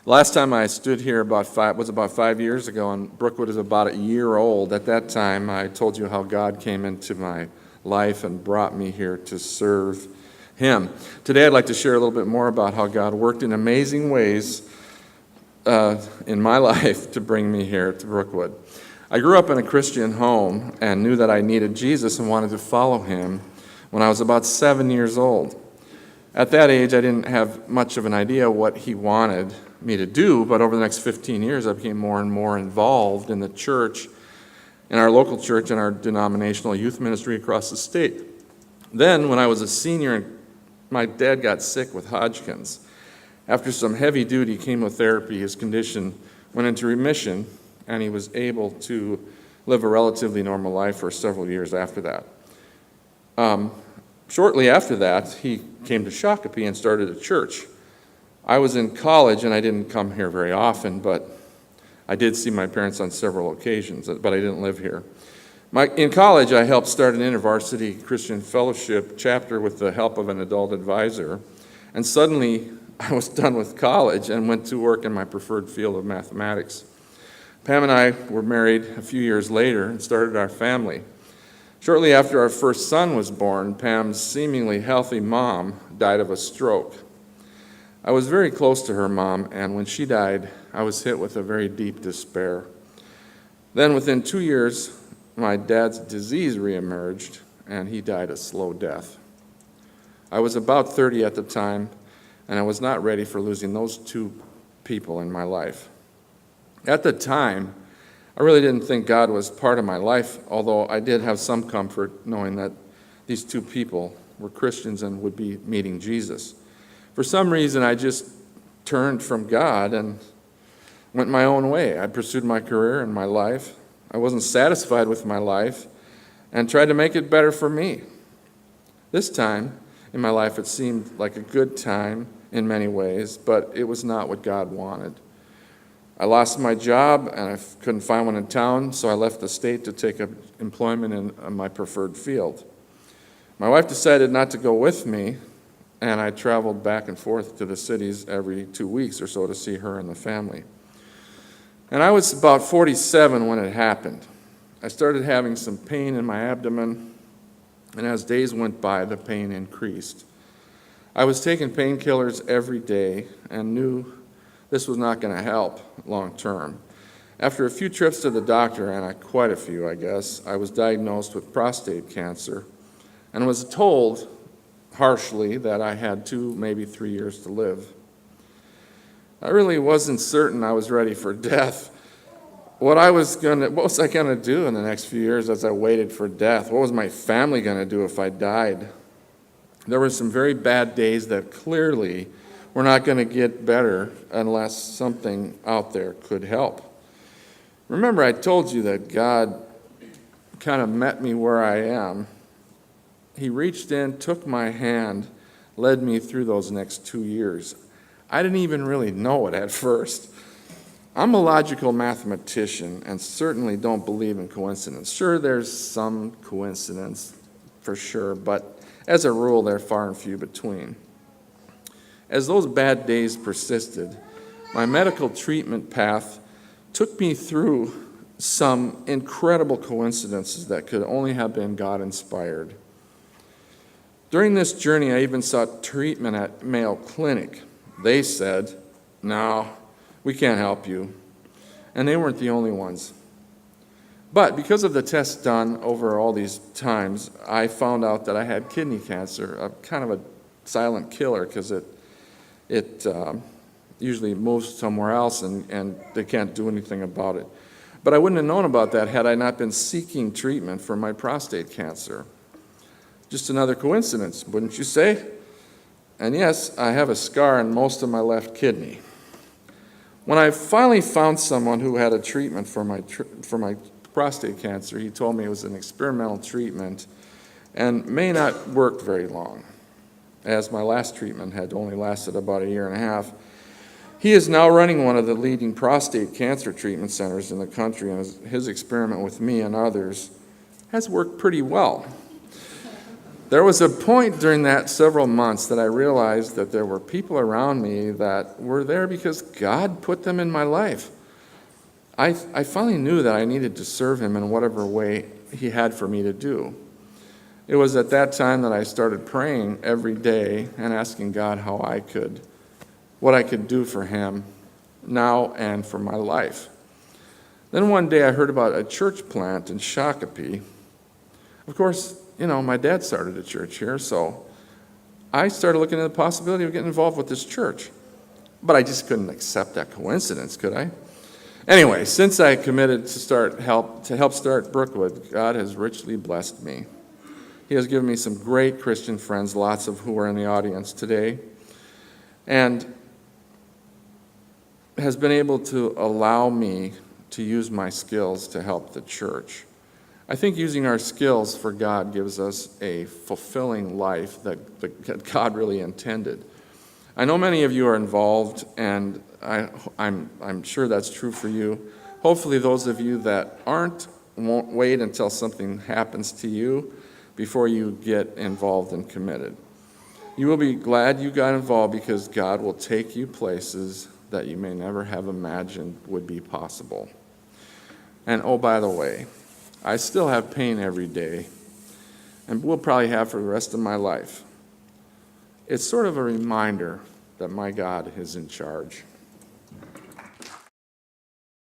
Last time I stood here was about 5 years ago, and Brookwood is about a year old. At that time, I told you how God came into my life and brought me here to serve Him. Today, I'd like to share a little bit more about how God worked in amazing ways in my life to bring me here to Brookwood. I grew up in a Christian home and knew that I needed Jesus and wanted to follow Him when I was about 7 years old. At that age, I didn't have much of an idea what He wanted me to do, but over the next 15 years, I became more and more involved in the church, in our local church, and our denominational youth ministry across the state. Then, when I was a senior, my dad got sick with Hodgkin's. After some heavy-duty chemotherapy, his condition went into remission, and he was able to live a relatively normal life for several years after that. Shortly after that, he came to Shakopee and started a church. I was in college, and I didn't come here very often, but I did see my parents on several occasions, but I didn't live here. In college, I helped start an InterVarsity Christian Fellowship chapter with the help of an adult advisor, and suddenly I was done with college and went to work in my preferred field of mathematics. Pam and I were married a few years later and started our family. Shortly after our first son was born, Pam's seemingly healthy mom died of a stroke. I was very close to her mom, and when she died, I was hit with a very deep despair. Then within 2 years, my dad's disease reemerged, and he died a slow death. I was about 30 at the time, and I was not ready for losing those two people in my life. At the time, I really didn't think God was part of my life, although I did have some comfort knowing that these two people were Christians and would be meeting Jesus. For some reason, I just turned from God and went my own way. I pursued my career and my life. I wasn't satisfied with my life and tried to make it better for me. This time in my life, it seemed like a good time in many ways, but it was not what God wanted. I lost my job, and I couldn't find one in town, so I left the state to take up employment in my preferred field. My wife decided not to go with me, and I traveled back and forth to the cities every 2 weeks or so to see her and the family. And I was about 47 when it happened. I started having some pain in my abdomen, and as days went by, the pain increased. I was taking painkillers every day and knew this was not going to help long term. After a few trips to the doctor, and quite a few, I guess, I was diagnosed with prostate cancer and was told harshly that I had 2, maybe 3 years to live. I really wasn't certain I was ready for death. What was I going to do in the next few years as I waited for death? What was my family going to do if I died? There were some very bad days that clearly were not going to get better unless something out there could help. Remember, I told you that God kind of met me where I am. He reached in, took my hand, led me through those next 2 years. I didn't even really know it at first. I'm a logical mathematician and certainly don't believe in coincidence. Sure, there's some coincidence for sure, but as a rule, they're far and few between. As those bad days persisted, my medical treatment path took me through some incredible coincidences that could only have been God-inspired. During this journey, I even sought treatment at Mayo Clinic. They said, "No, we can't help you." And they weren't the only ones. But because of the tests done over all these times, I found out that I had kidney cancer, a kind of a silent killer because it usually moves somewhere else and they can't do anything about it. But I wouldn't have known about that had I not been seeking treatment for my prostate cancer. Just another coincidence, wouldn't you say? And yes, I have a scar on most of my left kidney. When I finally found someone who had a treatment for my prostate cancer, he told me it was an experimental treatment and may not work very long, as my last treatment had only lasted about 1.5 years. He is now running one of the leading prostate cancer treatment centers in the country, and his experiment with me and others has worked pretty well. There was a point during that several months that I realized that there were people around me that were there because God put them in my life. I finally knew that I needed to serve him in whatever way he had for me to do. It was at that time that I started praying every day and asking God what I could do for him now and for my life. Then one day I heard about a church plant in Shakopee. Of course, my dad started a church here, so I started looking at the possibility of getting involved with this church. But I just couldn't accept that coincidence, could I? Anyway, since I committed to help start Brookwood, God has richly blessed me. He has given me some great Christian friends, lots of who are in the audience today, and has been able to allow me to use my skills to help the church. I think using our skills for God gives us a fulfilling life that God really intended. I know many of you are involved, and I'm sure that's true for you. Hopefully those of you that aren't won't wait until something happens to you before you get involved and committed. You will be glad you got involved because God will take you places that you may never have imagined would be possible. And oh, by the way, I still have pain every day, and will probably have for the rest of my life. It's sort of a reminder that my God is in charge.